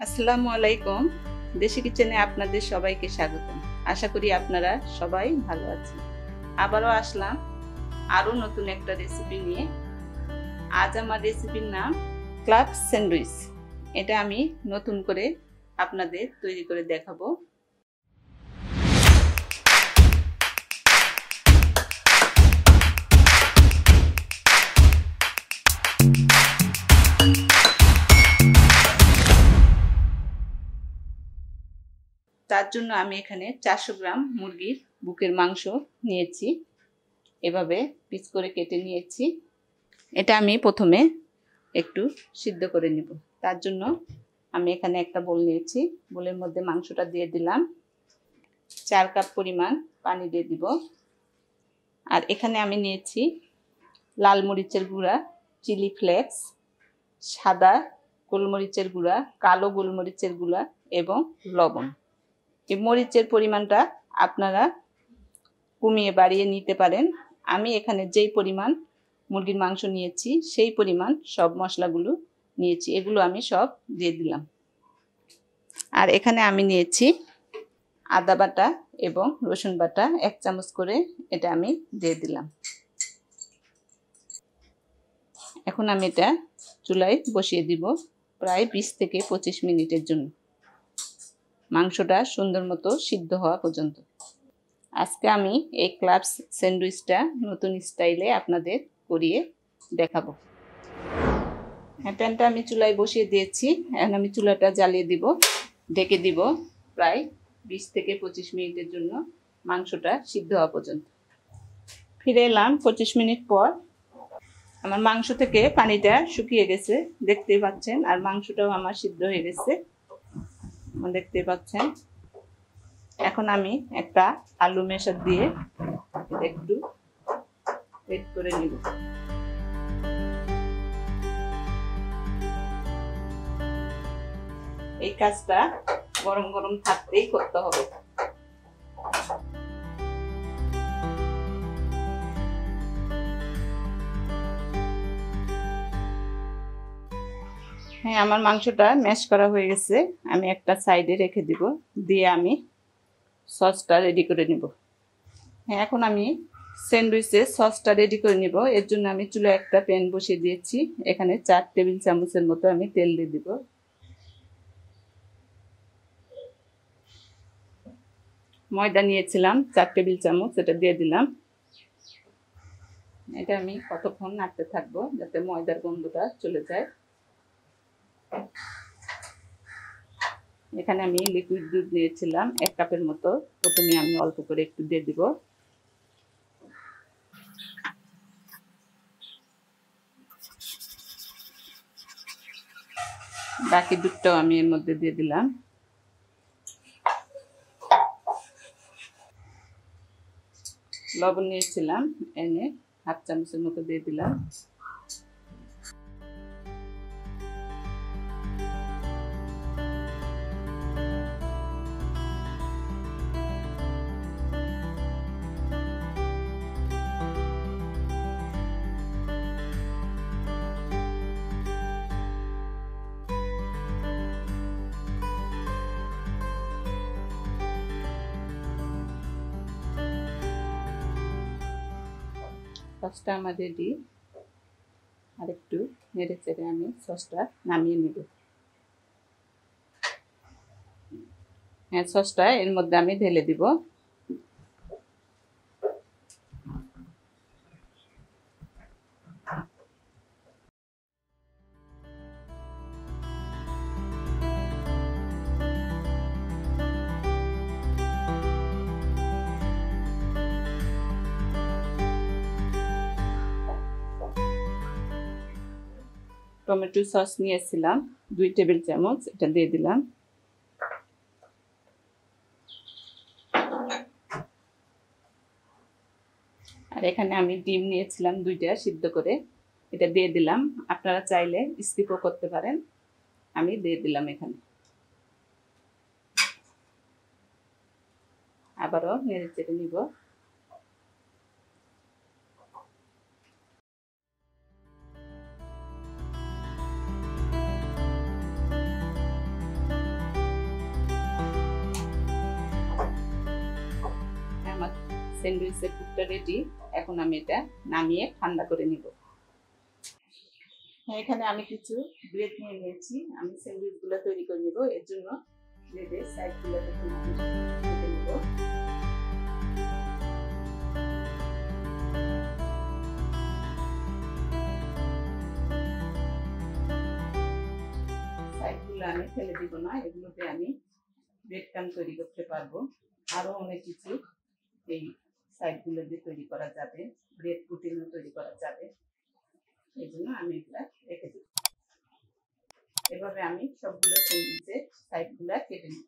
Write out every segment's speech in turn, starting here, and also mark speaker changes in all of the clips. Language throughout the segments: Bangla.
Speaker 1: আসসালামু আলাইকুম। দেশি কিচেনে আপনাদের সবাইকে স্বাগতম। আশা করি আপনারা সবাই ভালো আছেন। আবারও আসলাম আরও নতুন একটা রেসিপি নিয়ে। আজ আমার রেসিপির নাম ফ্লাক্স স্যান্ডউইচ। এটা আমি নতুন করে আপনাদের তৈরি করে দেখাবো। তার জন্য আমি এখানে 400 গ্রাম মুরগির বুকের মাংস নিয়েছি, এভাবে পিস করে কেটে নিয়েছি। এটা আমি প্রথমে একটু সিদ্ধ করে নিব। তার জন্য আমি এখানে একটা বোল নিয়েছি, বোলের মধ্যে মাংসটা দিয়ে দিলাম। 4 কাপ পরিমাণ পানি দিয়ে দিব। আর এখানে আমি নিয়েছি লাল মরিচের গুঁড়া, চিলি ফ্লেক্স, সাদা গোলমরিচের গুঁড়া, কালো গোলমরিচের গুঁড়া এবং লবণ। এই মরিচের পরিমাণটা আপনারা কমিয়ে বাড়িয়ে নিতে পারেন। আমি এখানে যেই পরিমাণ মুরগির মাংস নিয়েছি সেই পরিমাণ সব মশলাগুলো নিয়েছি, এগুলো আমি সব দিয়ে দিলাম। আর এখানে আমি নিয়েছি আদা বাটা এবং রসুন বাটা 1 চামচ করে, এটা আমি দিয়ে দিলাম। এখন আমি এটা চুলায় বসিয়ে দিব প্রায় 20 থেকে 25 মিনিটের জন্য, মাংসটা সুন্দর মতো সিদ্ধ হওয়া পর্যন্ত। আজকে আমি এই ক্লাবস স্যান্ডউইচটা নতুন স্টাইলে আপনাদের করিয়ে দেখাবো। প্যানটা আমি চুলায় বসিয়ে দিয়েছি। এখন আমি চুলাটা জ্বালিয়ে দিব, ঢেকে দিব প্রায় 20 থেকে 25 মিনিটের জন্য, মাংসটা সিদ্ধ হওয়া পর্যন্ত। ফিরে এলাম 25 মিনিট পর। আমার মাংস থেকে পানিটা শুকিয়ে গেছে, দেখতে পাচ্ছেন। আর মাংসটাও আমার সিদ্ধ হয়ে গেছে, দেখতে পাচ্ছেন। এখন আমি একটা আলু মেশার দিয়ে একটু সেট করে নিব। এই কাজটা গরম গরম থাকতেই করতে হবে। হ্যাঁ, আমার মাংসটা ম্যাশ করা হয়ে গেছে। আমি একটা সাইডে রেখে দিব, দিয়ে আমি সসটা রেডি করে নিব। হ্যাঁ, এখন আমি স্যান্ডউইচের সসটা রেডি করে নিব। এর জন্য আমি চুলায় একটা প্যান বসিয়ে দিয়েছি। এখানে 4 টেবিল চামচের মতো আমি তেল দিয়ে দিব। ময়দা নিয়েছিলাম 4 টেবিল চামচ, এটা দিয়ে দিলাম। এটা আমি কতক্ষণ নাড়তে থাকবো যাতে ময়দার গন্ধটা চলে যায়। এখানে আমি লিকুইড দুধ নিয়েছিলাম 1 কাপের মতো, প্রথমে আমি অল্প করে একটু দিয়ে দিব। বাকি দুধটাও আমি এর মধ্যে দিয়ে দিলাম। লবণ নিয়েছিলাম, এনে 1/2 চামচের মতো দিয়ে দিলাম। সসটা আমার রেডি। আর একটু নেড়ে চেড়ে আমি সসটা নামিয়ে নেব। হ্যাঁ, সসটা এর মধ্যে আমি ঢেলে দিব। টমেটো সস নিয়েছিলাম 2 টেবিল চামচ, এটা দিয়ে দিলাম। আর এখানে আমি ডিম নিয়েছিলাম 2টা সিদ্ধ করে, এটা দিয়ে দিলাম। আপনারা চাইলে স্কিপও করতে পারেন, আমি দিয়ে দিলাম এখানে। আবারও নেড়ে চেড়ে নিব। স্যান্ডউইচের পুরটা রেডি। এখন আমি এটা নামিয়ে ঠান্ডা করে নিব। এখানে আমি কিছু ব্রেড নিয়ে নিয়েছি। আমি স্যান্ডউইচগুলো তৈরি করে নিব। এর জন্য ব্রেডের সাইডগুলো কেটে নিব। সাইডগুলো আমি ফেলে দিব না, এগুলোতে আমি ব্রেড ক্রাম তৈরি করতে পারবো। আরো অনেক কিছু এই সাইডগুলো দিয়ে তৈরি করা যাবে, ব্রেড পুডিংও তৈরি করা যাবে। এই জন্য আমি এগুলা রেখে দিব। এভাবে আমি সবগুলো স্যান্ডউইচের সাইডগুলো কেটে নিব।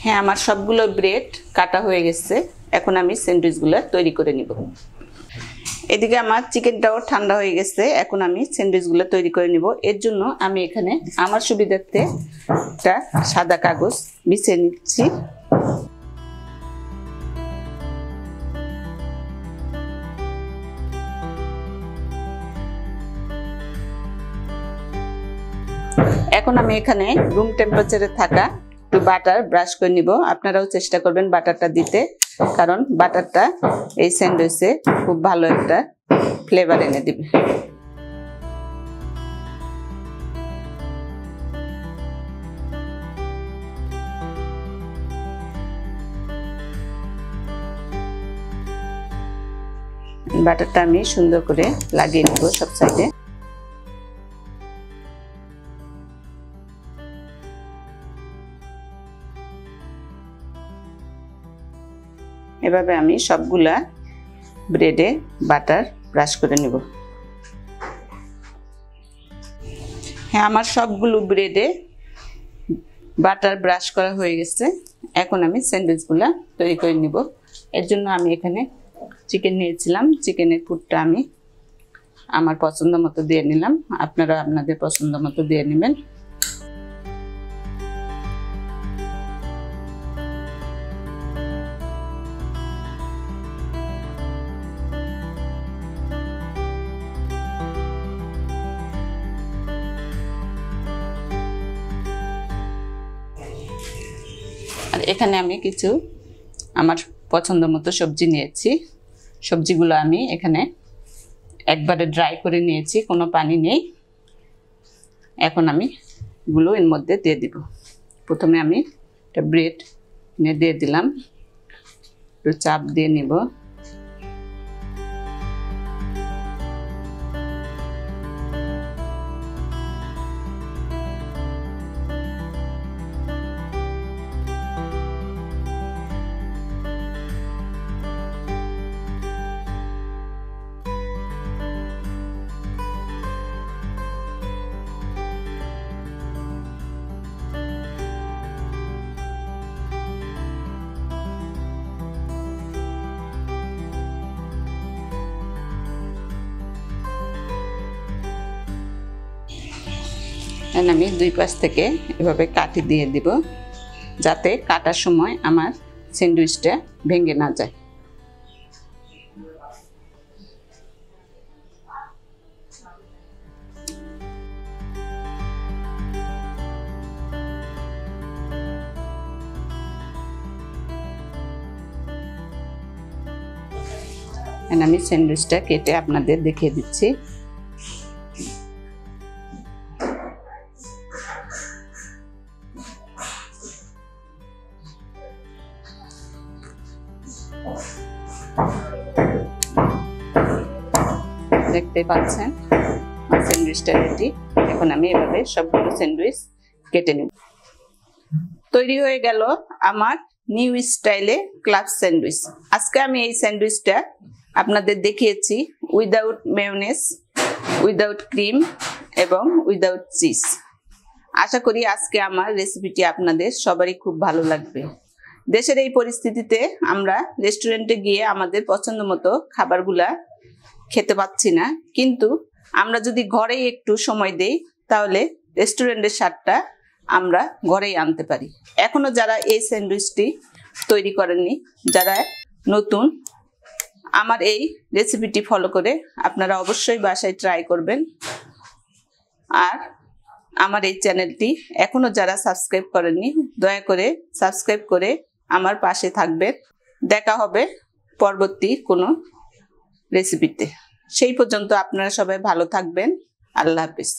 Speaker 1: হ্যাঁ, আমার সবগুলো ব্রেড কাটা হয়ে গেছে। এখন আমি স্যান্ডউইচগুলো তৈরি করে নিব। এদিকে আমার চিকেনটাও ঠান্ডা হয়ে গেছে। এখন আমি স্যান্ডউইচগুলো তৈরি করে নিব। এর জন্য আমি এখানে আমার সুবিধার্থে একটা সাদা কাগজ বিছিয়ে নিচ্ছি। এখন আমি এখানে রুম টেম্পারেচারে থাকা একটু বাটার ব্রাশ করে নিব। আপনারাও চেষ্টা করবেন বাটারটা দিতে, কারণ বাটারটা এই স্যান্ডউইচে খুব ভালো একটা ফ্লেভার এনে দিবে। বাটারটা আমি সুন্দর করে লাগিয়ে নিব সব সাইডে। এভাবে আমি সবগুলা ব্রেডে বাটার ব্রাশ করে নিব। হ্যাঁ, আমার সবগুলো ব্রেডে বাটার ব্রাশ করা হয়ে গেছে। এখন আমি স্যান্ডউইচগুলা তৈরি করে নিব। এর জন্য আমি এখানে চিকেন নিয়েছিলাম। চিকেনের পুরটা আমি আমার পছন্দ মতো দিয়ে নিলাম। আপনারা আপনাদের পছন্দ মতো দিয়ে নেবেন। আর এখানে আমি কিছু আমার পছন্দ মতো সবজি নিয়েছি। সবজিগুলো আমি এখানে একবারে ড্রাই করে নিয়েছি, কোনো পানি নেই। এখন আমি এগুলো এর মধ্যে দিয়ে দিব। প্রথমে আমি একটা ব্রেড দিয়ে দিলাম, একটু চাপ দিয়ে নিব। আমি দুই পাশ থেকে এভাবে কাটি দিয়ে দিব, যাতে কাটার সময় আমার স্যান্ডউইচটা ভেঙে না যায়। আমি স্যান্ডউইচটা কেটে আপনাদের দেখিয়ে দিচ্ছি। দেখতে পাচ্ছেন স্যান্ডউইচটা রেডি। এখন আমি এভাবে সবগুলো স্যান্ডউইচ কেটে নেব। তৈরি হয়ে গেল আমার নিউ স্টাইলে ক্লাব স্যান্ডউইচ। আজকে আমি এই স্যান্ডউইচটা আপনাদের দেখিয়েছি উইদাউট মেয়োনেজ, উইদাউট ক্রিম এবং উইদাউট চিজ। আশা করি আজকে আমার রেসিপিটি আপনাদের সবারই খুব ভালো লাগবে। দেশের এই পরিস্থিতিতে আমরা রেস্টুরেন্টে গিয়ে আমাদের পছন্দ মতো খাবারগুলা খেতে পাচ্ছি না, কিন্তু আমরা যদি ঘরেই একটু সময় দেই তাহলে রেস্টুরেন্টের স্বাদটা আমরা ঘরেই আনতে পারি। এখনো যারা এই স্যান্ডউইচটি তৈরি করেননি, যারা নতুন, আমার এই রেসিপিটি ফলো করে আপনারা অবশ্যই বাসায় ট্রাই করবেন। আর আমার এই চ্যানেলটি এখনো যারা সাবস্ক্রাইব করেননি, দয়া করে সাবস্ক্রাইব করে আমার পাশে থাকবেন। দেখা হবে পরবর্তী কোনো রেসিপিতে। সেই পর্যন্ত আপনারা সবাই ভালো থাকবেন। আল্লাহ হাফেজ।